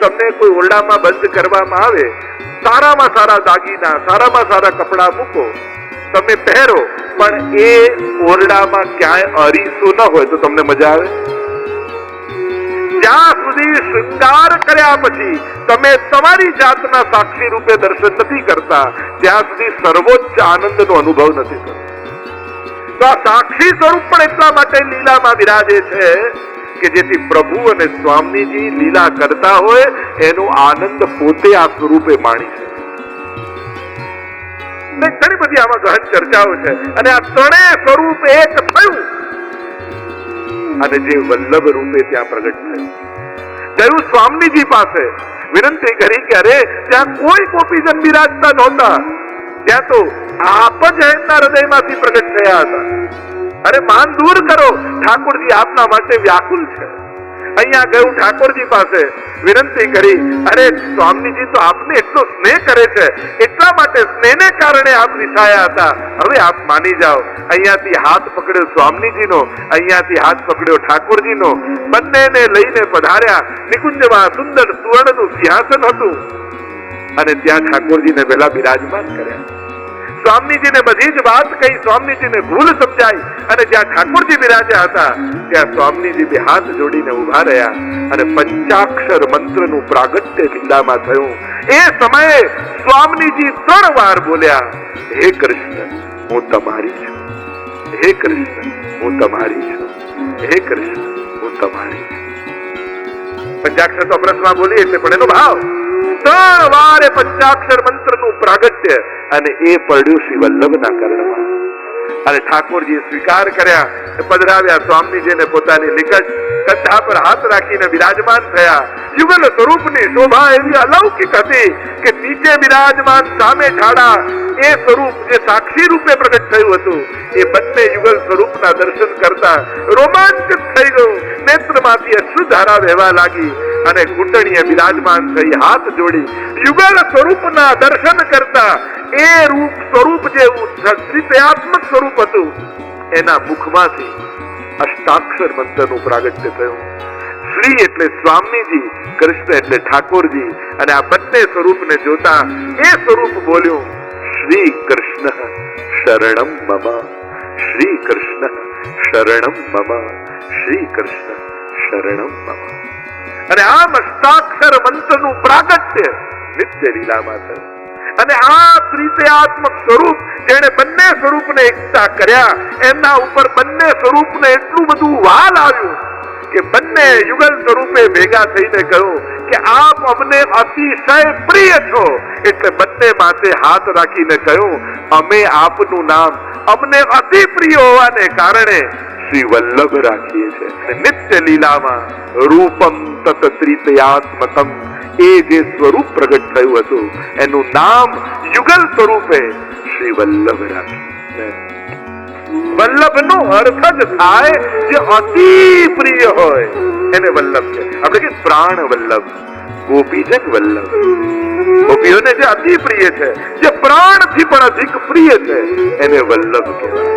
તમને કોઈ ઓરડામાં બંધ કરવામાં આવે, સારામાં સારા દાગીના, સારામાં સારા કપડા મૂકો, તમે પહેરો, પણ એ ઓરડામાં ક્યાંય અરીસો ન હોય તો તમને મજા આવે? જ્યાં સુધી શૃંગાર કર્યા પછી તમે તમારી જાતના સાક્ષી રૂપે દર્શન નથી કરતા, ત્યાં સુધી સર્વોચ્ચ આનંદનો અનુભવ નથી થતો. તો આ સાક્ષી સ્વરૂપ પણ એટલા માટે લીલામાં બિરાજે છે કે જેથી પ્રભુ અને સ્વામીજી લીલા કરતા હોય એનો આનંદ પોતે આ સ્વરૂપે માણી શકે. ઘણી બધી આમાં ગહન ચર્ચાઓ છે. અને આ ત્રણેય સ્વરૂપ એક થયું અને જે વલ્લભ રૂપે ત્યાં પ્રગટ થયું. ગયું સ્વામીજી પાસે વિનંતી કરી કે અરે ત્યાં કોઈ ગોપીજન બિરાજતા નહોતા, ત્યાં તો આપ જ એમના હૃદયમાંથી પ્રગટ થયા હતા. અરે માન દૂર કરો, ઠાકોરજી આપના માટે વ્યાકુલ છે. અહીંયા ગયું ઠાકોરજી પાસે વિનંતી કરી, અરે સ્વામીજી તો આપને એટલો સ્નેહ કરે છે, એટલા માટે સ્નેહને કારણે આપ વિસાયા હતા, હવે આપ માની જાઓ. અહીંયાથી હાથ પકડ્યો સ્વામીજીનો, અહીંયાથી હાથ પકડ્યો ઠાકોરજીનો, બંનેને લઈને પધાર્યા. નિકુંજમાં સુંદર સુવર્ણનું સિંહાસન હતું અને ત્યાં ઠાકોરજીને પહેલા બિરાજમાન કર્યા. સ્વામીજીને બધી જ વાત કહી, સ્વામીજીને ભૂલ સમજાઈ અને જ્યાં ઠાકોરજી બિરાજ્યા હતા ત્યાં સ્વામીજી બે હાથ જોડીને ઉભા રહ્યા અને પંચાક્ષર મંત્રનું પ્રાગટ્ય લીલામાં થયું. એ સમયે સ્વામીજી 3 વાર બોલ્યા, હે કૃષ્ણ હું તમારી છું, હે કૃષ્ણ હું તમારી છું, હે કૃષ્ણ હું તમારી છું. પંચાક્ષર તો અમૃતમાં બોલી એટલે પણ એનો ભાવ 3 વાર એ પંચાક્ષર મંત્રનું પ્રાગટ્ય અને એ પડ્યું શ્રી વલ્લભના કર્ણમાં. અને ઠાકોરજીએ સ્વીકાર કર્યા, પધરાવ્યા સ્વામીજીને પોતાની નિકટ, કંઠા પર હાથ રાખીને બિરાજમાન થયા. યુગલ સ્વરૂપની શોભા એવી અલૌકિક હતી કે નીચે બિરાજમાન, સામે ઠાડા, એ સ્વરૂપ જે સાક્ષી રૂપે પ્રગટ થયું હતું એ બંને યુગલ સ્વરૂપના દર્શન કરતા રોમાંચિત થઈ ગયું. નેત્રમાંથી અશ્રુધારા વહેવા લાગી અને ઘૂંટણીએ બિરાજમાન થઈ હાથ જોડી યુગલ સ્વરૂપના દર્શન કરતા એ રૂપ સ્વરૂપ જેવું ત્રિતયાત્મક સ્વરૂપ હતું એના મુખમાંથી અષ્ટાક્ષર મંત્રનું પ્રાગટ્ય થયું. શ્રી એટલે સ્વામીજી, કૃષ્ણ એટલે ઠાકોરજી, અને આ બંને સ્વરૂપને જોતા એ સ્વરૂપ બોલ્યું, શ્રી કૃષ્ણ શરણમ મમ, શ્રી કૃષ્ણ શરણમ મમ, શ્રી કૃષ્ણ શરણમ મમ. અને આમ અષ્ટાક્ષર મંત્રનું પ્રાગટ્ય નિત્ય લીલામાં થયું. અને આ ત્રિતયાત્મક સ્વરૂપ જેણે બંને સ્વરૂપને એકતા કર્યા, એમના ઉપર બંને સ્વરૂપને એટલું બધું વાલ આવ્યું કે બંને યુગલ સ્વરૂપે ભેગા થઈને કહ્યું કે આપ અમને અતિશય પ્રિય છો. એટલે બંને માથે હાથ રાખીને કહ્યું, અમે આપનું નામ અમને અતિ પ્રિય હોવાને કારણે શ્રી વલ્લભ રાખીએ છીએ. નિત્ય લીલામાં રૂપમ તત ત્રિતયાત્મકમ, એ જે સ્વરૂપ પ્રગટ થયું હતું એનું નામ યુગલ સ્વરૂપે શ્રી વલ્લભ રાખ્યું. વલ્લભનો અર્થ જ થાય જે અતિ પ્રિય હોય એને વલ્લભ છે. આપણે કે પ્રાણ વલ્લભ, ગોપીજન વલ્લભ, ગોપીઓને જે અતિ પ્રિય છે, જે પ્રાણથી પણ અધિક પ્રિય છે એને વલ્લભ કહેવાય.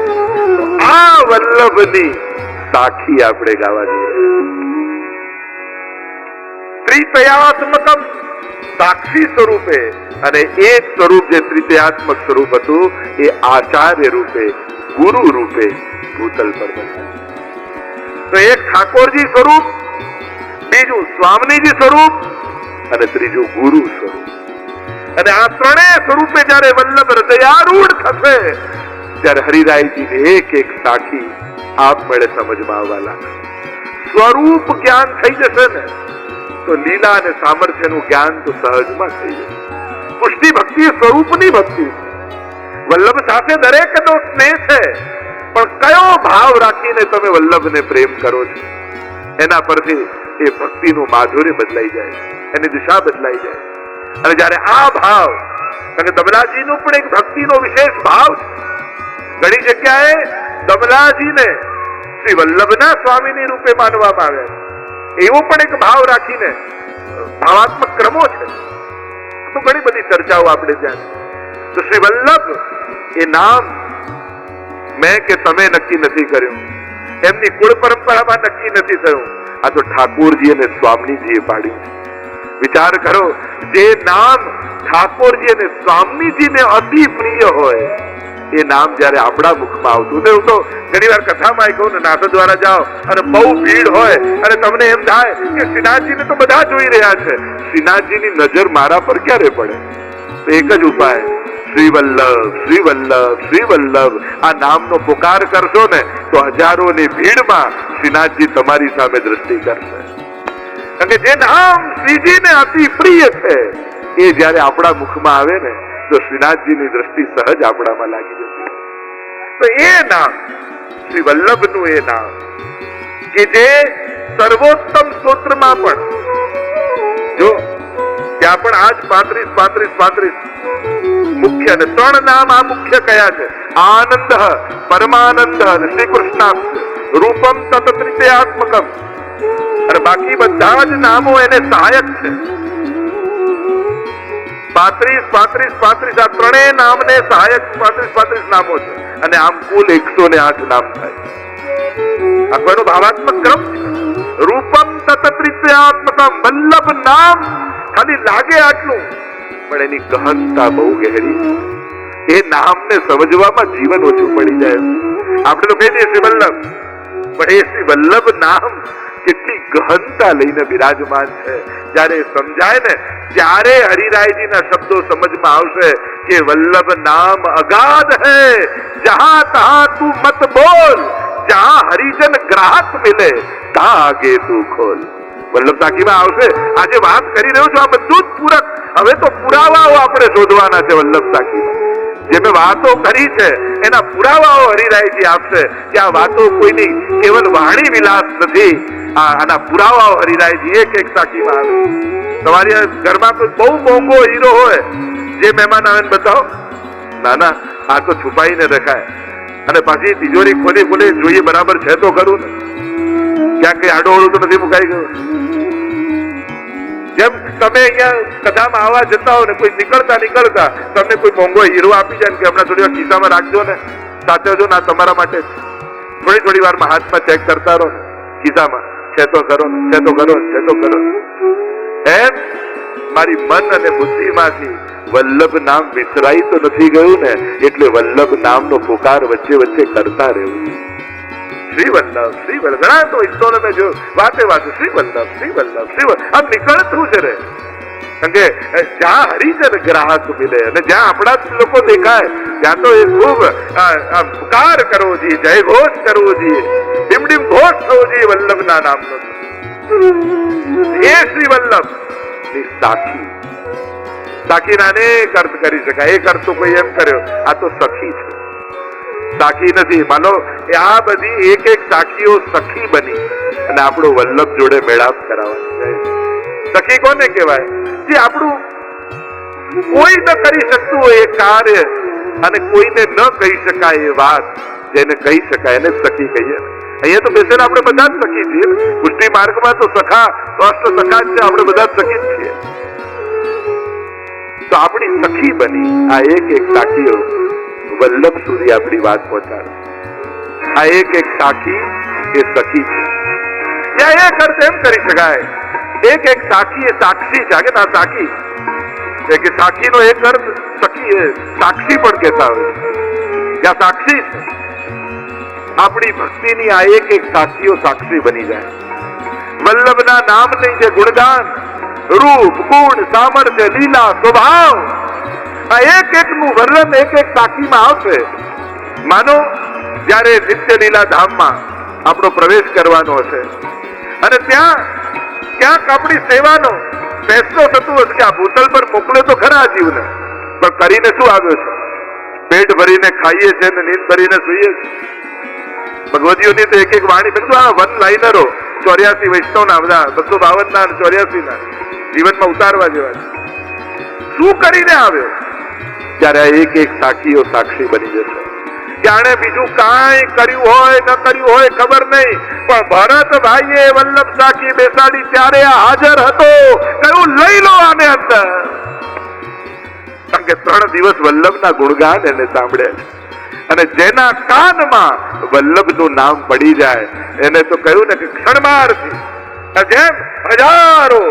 આ વલ્લભની સાખી આપણે ગાવા જઈએ. ત્રિતયાત્મકમ સાક્ષી સ્વરૂપે, અને એક સ્વરૂપ જે ત્રિતયાત્મક સ્વરૂપ હતું એ આચાર્ય રૂપે, ગુરુ રૂપે ભૂતલ પર બન્યા. તો એક ઠાકોરજી સ્વરૂપ, બીજું સ્વામીજી સ્વરૂપ અને ત્રીજું ગુરુ સ્વરૂપ. અને આ ત્રણેય સ્વરૂપે જયારે વલ્લભ હૃદયારૂઢ થશે ત્યારે હરિરાયજીને એક એક સાખી આપમેળે સમજમાં આવવા લાગશે. સ્વરૂપ જ્ઞાન થઈ જશે ને તો લીલા અને સામર્થ્યનું જ્ઞાન તો સહજમાં થઈ જશે. પુષ્ટિ ભક્તિ સ્વરૂપની ભક્તિ છે. વલ્લભ સાથે દરેકનો સ્નેહ છે, પણ કયો ભાવ રાખીને તમે વલ્લભને પ્રેમ કરો છો એના પરથી એ ભક્તિનું માધુર્ય બદલાઈ જાય, એની દિશા બદલાઈ જાય. અને જયારે આ ભાવ, કારણ કે દમલાજીનું પણ એક ભક્તિનો વિશેષ ભાવ છે. ઘણી જગ્યાએ દમલાજીને શ્રી વલ્લભના સ્વામીની રૂપે માનવામાં આવ્યા, એવો પણ એક ભાવ રાખીને ભાવાત્મક ક્રમો છે. તો ઘણી બધી ચર્ચાઓ આપણે ત્યાં. તો શ્રી વલ્લભ એ નામ મેં કે તમે નક્કી નથી કર્યું, એમની કુળ પરંપરામાં નક્કી નથી થયું, આ તો ઠાકોરજી અને સ્વામીજીએ પાડ્યું છે. વિચાર કરો, જે નામ ઠાકોરજી અને સ્વામીજીને અતિ પ્રિય હોય એ નામ જયારે આપણા મુખમાં આવતું, તો હું તો ઘણી વાર કથામાં કહું ને, નાથ દ્વારા જાઓ અને બહુ ભીડ હોય અને તમને એમ થાય કે શ્રીનાથજીને તો બધા જોઈ રહ્યા છે, શ્રીનાથજીની નજર મારા પર ક્યારે પડે? તો એક જ ઉપાય, શ્રી વલ્લભ શ્રી વલ્લભ શ્રી વલ્લભ આ નામનો પુકાર કરશો ને તો હજારોની ભીડમાં શ્રીનાથજી તમારી સામે દ્રષ્ટિ કરશે. કારણ કે જે નામ શ્રીજીને અતિ પ્રિય છે એ જયારે આપણા મુખમાં આવે ને તો શ્રીનાથજીની દ્રષ્ટિ સહજ આપણામાં લાગી જતી. તો એ નામ શ્રી વલ્લભનું એ નામ કે જે સર્વોત્તમ સ્તોત્રમાં પણ જો ત્યાં પણ આજ 35 મુખ્ય અને 3 નામ આ મુખ્ય કયા છે? આનંદ, પરમાનંદ અને શ્રી કૃષ્ણ રૂપમ તત્ત્રિતયાત્મકમ. અને બાકી બધા જ નામો એને સહાયક છે. 35 આ ત્રણેય નામને સહાયક 35 નામો છે અને આમ કુલ 108 નામ થાય. આ કોઈનો ભાવાત્મક ક્રમ છે. રૂપમ તત્ત્રિતયાત્મકમ, વલ્લભ નામ ખાલી લાગે આટલું પણ એની ગહનતા બહુ ગહેરી છે. એ નામને સમજવામાં જીવન ઓછું પડી જાય. આપણે તો કહીએ શ્રી વલ્લભ, પણ એ શ્રી વલ્લભ નામ કેટલી ગહનતા લઈને બિરાજમાન છે. જયારે સમજાય ને ત્યારે હરિરાયજીના શબ્દો સમજમાં આવશે કે વલ્લભ નામ અગાધ હૈ, જહાં તહાં તું મત બોલ, જહાં હરિજન ગ્રાહક મિલે તાં આગે તું ખોલ. વલ્લભ સાખીમાં આવશે. આજે વાત કરી રહ્યો છું આ બધું જ પૂરક, હવે તો પુરાવાઓ આપણે શોધવાના છે. વલ્લભ સાખીમાં જે મેં વાતો કરી છે એના પુરાવાઓ હરિરાયજી આપશે કે આ વાતો કોઈની કેવલ વાણી વિલાસ નથી. આના પુરાવાઓ હરિરાયજી એક સાખીમાં આવે. તમારી ઘરમાં કોઈ બહુ મોંઘો હીરો હોય, જે મહેમાન આવે ને બતાવો, ના ના આ તો છુપાઈને રખાય અને પાછી તિજોરી ખોલી જોઈએ બરાબર છે તો ખરું ને, ક્યાં કઈ આડોળું તો નથી મુકાઈ ગયું. જેમ તમે અહીંયા કથામાં આવવા જતા હો ને, કોઈ નીકળતા તમને કોઈ મોંઘો હીરો આપી જાય કે હમણાં થોડી વાર ખિસ્સામાં રાખજો ને, સાચવજો ને, આ તમારા માટે થોડી વારમાં હાથમાં ચેક કરતા રહો ખિસ્સામાં છે તો કરો, છે તો કરો, છે તો કરો. એમ મારી મન અને બુદ્ધિમાંથી વલ્લભ નામ વિસરાઈ તો નથી ગયું ને, એટલે વલ્લભ નામનો પુકાર વચ્ચે કરતા રહેવું. શ્રી વલ્લભ શ્રી વલ્લભ ઘણા તો ઈશ્વર મેં જો વાતે શ્રી વલ્લભ શ્રી વલ્લભ શ્રી વલ્લભ આમ નીકળતું છે રે. કારણ કે જ્યાં હરિજન ગ્રાહક મિલે અને જ્યાં આપણા જ લોકો દેખાય ત્યાં તો એ ખૂબ પુકાર કરવો જોઈએ, જય ઘોષ કરવો જોઈએ, ડીમ ઘોષ થવો જોઈએ વલ્લભના નામનો. એ શ્રી વલ્લભ ની સાખીના અનેક અર્થ કરી શકાય. એક અર્થ તો કોઈ એમ કર્યો આ તો સખી છે, સાખી નથી. માનો આ બધી એક સાખીઓ સખી બની અને આપણો વલ્લભ જોડે મેળાપ કરાવવાની. સખી કોને કહેવાય? જે આપણું કોઈ ન કરી શકતું હોય એ કાર્ય અને કોઈને ન કહી શકાય એ વાત જેને કહી શકાય એને સખી કહીએ. અહીંયા તો બેસીને આપણે બધા જ સખી છીએ. પુષ્ટિ માર્ગમાં તો સખા અષ્ટ સખા જ છે, આપણે બધા જ સખી જ છીએ. તો આપણી સખી બની આ એક સાખીઓ વલ્લભ સુધી આપણી વાત પહોંચાડે. આ એક સાખી એ સખી છે. ત્યાં એક અર્થ એમ કરી શકાય, એક સાખી એ સાક્ષી છે. કે ના સાખી કે સાખીનો એક અર્થ સખી એ સાક્ષી પણ કહેતા હોય છે. ત્યાં સાક્ષી છે. આપણી ભક્તિની આ એક સાક્ષીઓ સાક્ષી બની જાય. વલ્લભના નામની જે ગુણગાન, રૂપ, ગુણ, સામર્થ્ય, લીલા, સ્વભાવ, આ એક નું વર્ણન એક સાખીમાં આવશે. માનો જયારે નિત્ય લીલા ધામમાં આપણો પ્રવેશ કરવાનો હશે અને ત્યાં ક્યાંક આપણી સેવાનો ફેસલો થતું હશે કે આ ભૂતલ પર મોકલે તો ખરા જીવને, પણ કરીને શું આવ્યો છે? પેટ ભરીને ખાઈએ છે ને નીંદ ભરીને સૂઈએ છે. ભગવતીઓની તો એક વાણી બધું આ વન લાઈનરો 84 વૈષ્ણવના બધા 252 ના 84 ના જીવનમાં ઉતારવા જેવા છે. શું કરીને આવ્યો? ત્યારે એક સાખીઓ સાક્ષી બની જશે. જાણે બીજું કાંઈ કર્યું હોય ન કર્યું હોય ખબર નહીં, પણ ભરત ભાઈએ વલ્લભ સાખી બેસાડી ત્યારે હાજર હતો. કહ્યું લઈ લો આને અંદર. કારણ કે 3 દિવસ વલ્લભના ગુણગાન એને સાંભળ્યા છે અને જેના કાનમાં વલ્લભનું નામ પડી જાય એને તો કહ્યું ને કે ક્ષણમારથી જેમ હજારો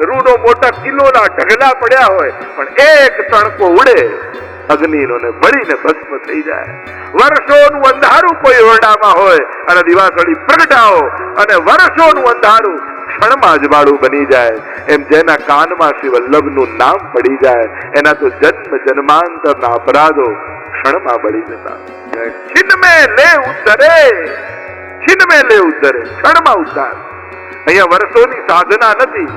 રૂનો મોટા કિલોના ઢગલા પડ્યા હોય, પણ એક તણકો ઉડે અગ્નિનો ને બળીને ભસ્મ થઈ જાય. વર્ષોનું અંધારું કોઈ ઓરડામાં હોય અને દિવાસળી પ્રગટાવો અને વર્ષોનું અંધારું ક્ષણમાં અજવાળું બની જાય. એમ જેના કાનમાં શ્રી વલ્લભનું નામ પડી જાય એના તો જન્મ જન્માંતરના અપરાધો ક્ષણમાં બળી જતા. છિન્ન મેં લે ઉદ્ધરે, છિન્ન મેં લે ઉદ્ધરે, ક્ષણમાં ઉદ્ધાર. અહીંયા વર્ષોની સાધના નથી,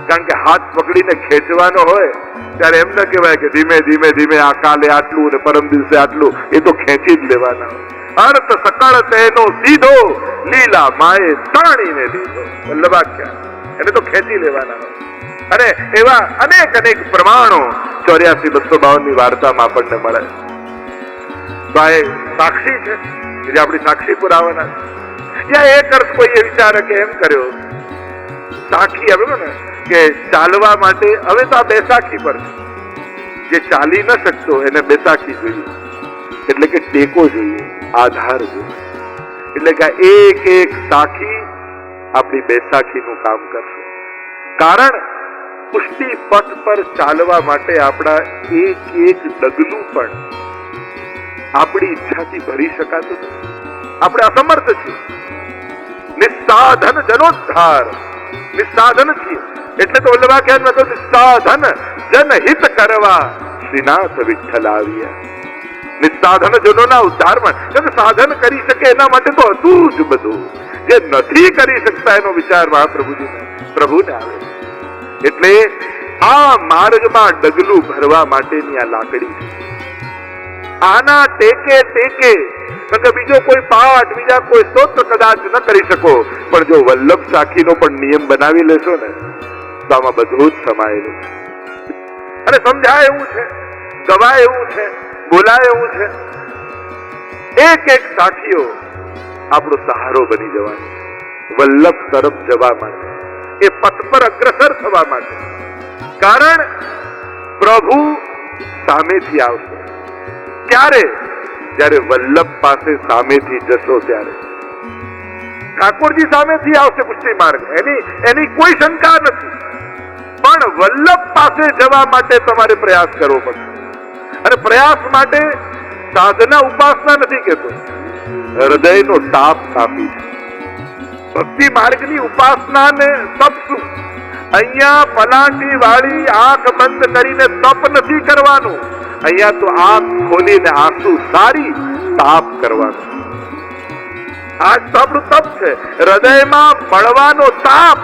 કારણ કે હાથ પકડીને ખેંચવાનો હોય ત્યારે એમ ન કહેવાય કે ધીમે ધીમે ધીમે આ કાલે આટલું અને પરમ દિવસે આટલું, એ તો ખેંચી જ લેવાના હોય. અર્થ સકળ તેનો સીધો, લીલા માએ તાણીને લીધો. વલ્લભાખ્યા એને તો ખેંચી લેવાના હોય. અને એવા અનેક અનેક પ્રમાણો 84-252 ની વાર્તામાં આપણને મળે. તો આ સાક્ષી છે કે જે આપણી સાક્ષી પુરાવાના. યા એક અર્થ કોઈ એ વિચારે કે એમ કર્યો સાખી આવે ને કે ચાલવા માટે, હવે તો આ બેસાખી પર જે ચાલી ન શકતો એને બેસાખી જોઈએ, એટલે કે ટેકો જોઈએ, આધાર જોઈએ. એટલે કે એક એક સાખી આપણી બેસાખીનું કામ કરશે. કારણ પુષ્ટિ પથ પર ચાલવા માટે આપણા એક એક ડગલું પણ આપણી ઈચ્છાથી ભરી શકાતું નથી. આપણે અસમર્થ છીએ. નિસ્સાધન જનોદ્ધાર, નિસ્સાધન છીએ. એટલે તો વલ્લભાખ્યાનમાં કહ્યું નિસ્સાધન જનહિત કરવા શ્રીનાથ વિઠ્ઠલ આવ્યા. નિસ્સાધન જનોના ઉદ્ધારમાં, સાધન કરી શકે એના માટે તો હતું જ બધું. જે નથી કરી શકતા એનો વિચાર પ્રભુને આવે. એટલે આ માર્ગમાં ડગલું ભરવા માટેની આ લાકડી છે. આના ટેકે ટેકે, કે બીજો કોઈ પાઠ, બીજા કોઈ સ્તોત્ર કદાચ ન કરી શકો, પણ જો વલ્લભ સાખીનો પણ નિયમ બનાવી લેશો ને તો આમાં બધું જ સમાયેલું છે. અને સમજાય એવું છે, ગવાય એવું છે, બોલાય એવું છે. એક એક સાખીઓ આપણો સહારો બની જવાનો, વલ્લભ તરફ જવા માટે, એ પથ પર અગ્રસર થવા માટે. કારણ પ્રભુ સામેથી આવશે. ક્યારે? જ્યારે વલ્લભ પાસે સામેથી જશો ત્યારે. ઠાકોરજી સામેથી આવશે પુષ્ટિ માર્ગ, એની કોઈ શંકા નથી. પણ વલ્લભ પાસે જવા માટે તમારે પ્રયાસ કરવો પડશે. અને પ્રયાસ માટે સાધના ઉપાસના નથી કહેતો, હૃદયનો તાપ કાપી છે. ભક્તિ માર્ગની ઉપાસના ને તપ શું? અહીંયા પલાટી વાળી આંખ બંધ કરીને તપ નથી કરવાનું. અહીંયા તો આંખ ખોલીને આંસુ સારી તાપ કરવાનો. આજ તો આપણું તપ છે. હૃદયમાં મળવાનો તાપ,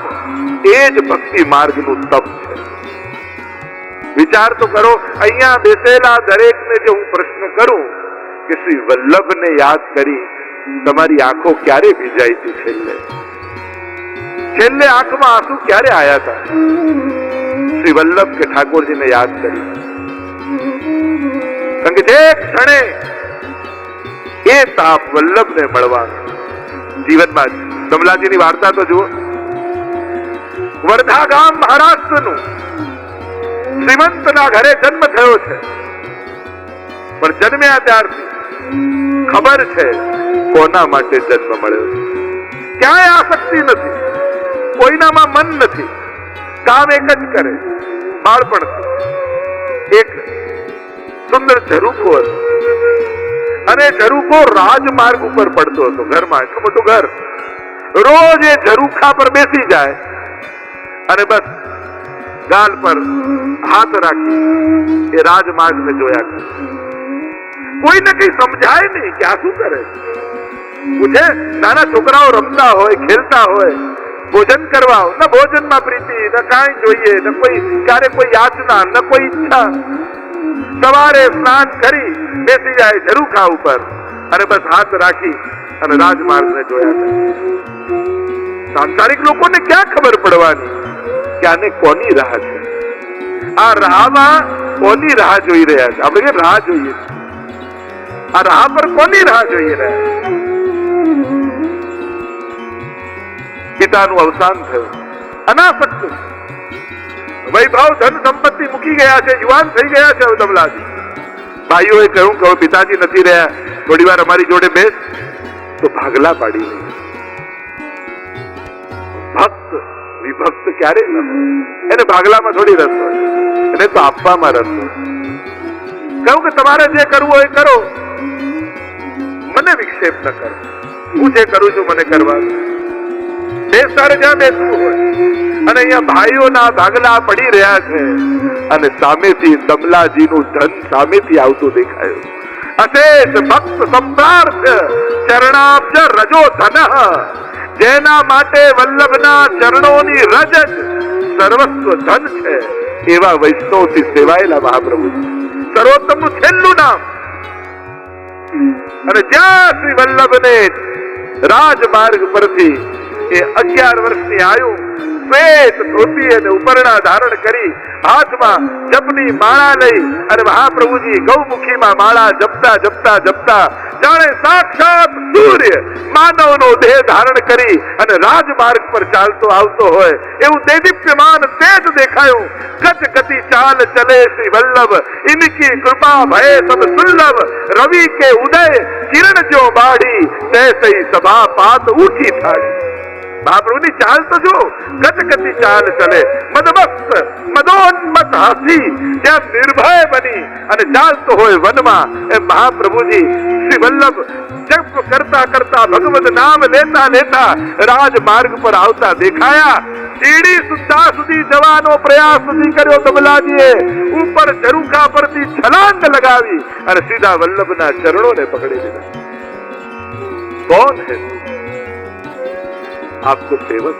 એ જ ભક્તિ માર્ગનું તપ છે. વિચાર તો કરો, અહીંયા બેસેલા દરેકને જે હું પ્રશ્ન કરું કે શ્રી વલ્લભને યાદ કરી તમારી આંખો ક્યારે ભીજાઈ હતી? છેલ્લે આંખમાં આંસુ ક્યારે આયા હતા? શ્રી વલ્લભ કે ઠાકોરજીને યાદ કરી. કારણ કે જે ક્ષણે એ તાપ વલ્લભને મળવાનો જીવનમાં. કમલાજીની વાર્તા તો જુઓ. વર્ધા ગામ મહારાષ્ટ્રનું, શ્રીમંતના ઘરે જન્મ થયો છે, પણ જન્મ્યા ત્યારથી ખબર છે કોના માટે જન્મ મળ્યો છે. ક્યાંય આસક્તિ નથી, કોઈનામાં મન નથી, કામ એક જ કરે. બાળપણથી એક સુંદર ઝરૂખો હતો, અને ઝરૂખો રાજમાર્ગ ઉપર પડતો હતો. ઘરમાં એટલું મોટું ઘર, રોજ એ ઝરૂખા પર બેસી જાય અને બસ ગાલ પર હાથ રાખી એ રાજમાર્ગને જોયા કરે. કોઈને કઈ સમજાય નહીં કે આ શું કરે. પૂછે, નાના છોકરાઓ રમતા હોય, ખેલતા હોય, ભોજન કરવા, ન ભોજનમાં પ્રીતિ, ન કાંઈ જોઈએ, ન કોઈ ક્યારે કોઈ યાચના, ન કોઈ ઈચ્છા. સવારે સ્નાન કરી બેસી જાય ઝરૂખા ઉપર અને બસ હાથ રાખી અને રાજમાર્ગને જોયા કરે. સાંસારિક લોકોને ક્યાં ખબર પડવાની કે આને કોની રાહ છે? આ રાહમાં કોની રાહ જોઈ રહ્યા છે? આપણે કે રાહ જોઈએ, આ રાહ પર કોની રાહ જોઈ રહ્યા? પિતાનું અવસાન થયું, અનાસક્ત, વૈભવ ધન સંપત્તિ મૂકી ગયા છે, યુવાન થઈ ગયા છે. હવે કમલાજી ભાઈઓએ કહ્યું કે પિતાજી નથી રહ્યા, થોડી વાર અમારી જોડે બેસ. તો ભાગલા પાડી લઈ. ભક્ત વિભક્ત ક્યારેય ન હોય. એને ભાગલામાં થોડી રસ હોય, એને તો આપવામાં રસ હોય. કહું કે તમારે જે કરવું હોય કરો, મને વિક્ષેપ ન કરો. હું જે કરું છું મને કરવા દો. તારે જ્યાં બેસવું હોય. અને અહીંયા ભાઈઓના ભાગલા પડી રહ્યા છે અને સામેથી કમલાજીનું ધન સામેથી આવતું દેખાયું. અશેષ ભક્ત સંપ્રાર્થ ચરણાબ્જ રજો ધન, જેના માટે વલ્લભના ચરણોની રજ જ સર્વસ્વ ધન છે, એવા વૈષ્ણવથી સેવાયેલા મહાપ્રભુ સર્વોત્તમનું છેલ્લું નામ. અને જ્યાં શ્રી વલ્લભને રાજમાર્ગ પરથી એ 11 વર્ષની આયુ શ્વેત ધોતી અને ઉપરણા ધારણ કરી હાથમાં જપની માળા લઈ અને મહાપ્રભુજી ગૌમુખીમાં માળા જપતા જપતા જપતા જાણે સાક્ષાત સૂર્ય માનવનો દેહ ધારણ કરી અને રાજમાર્ગ પર ચાલતો આવતો હોય એવું દેદીપ્યમાન તેજ દેખાયું. ગત ગતિ ચાલ ચલે શ્રી વલ્લભ, ઇનકી કૃપા ભય સબ સુલ્લભ, રવિ કે ઉદય કિરણ જો બાળી, તૈસઈ સભા પાત ઊંચી થાળી. મહાપ્રભુની ચાલ તો જો ગત ગતિ ચાલ ચલે, મદમસ્ત મદોન્મત હાથી જ્યાં નિર્ભય બની અને ચાલતો હોય વનમાં, એ મહાપ્રભુજી શ્રી વલ્લભ જપ કરતા કરતા ભગવદ નામ લેતા લેતા રાજમાર્ગ પર આવતા દેખાયા. સીડી સુદ્ધા સુધી જવાનો પ્રયાસ નથી કર્યો કમલાજીએ. ઉપર ઝરૂખા પરથી છલાંગ લગાવી અને સીધા વલ્લભના ચરણોને પકડી લીધા. કોણ હે આપકો સેવક?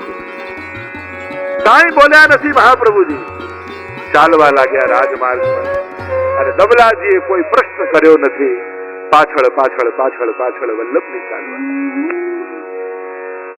કાંઈ બોલ્યા નથી મહાપ્રભુજી. ચાલવા લાગ્યા રાજમાર્ગ પર અને કમલાજીએ કોઈ પ્રશ્ન કર્યો નથી. પાછળ પાછળ પાછળ પાછળ વલ્લભની ચાલવા.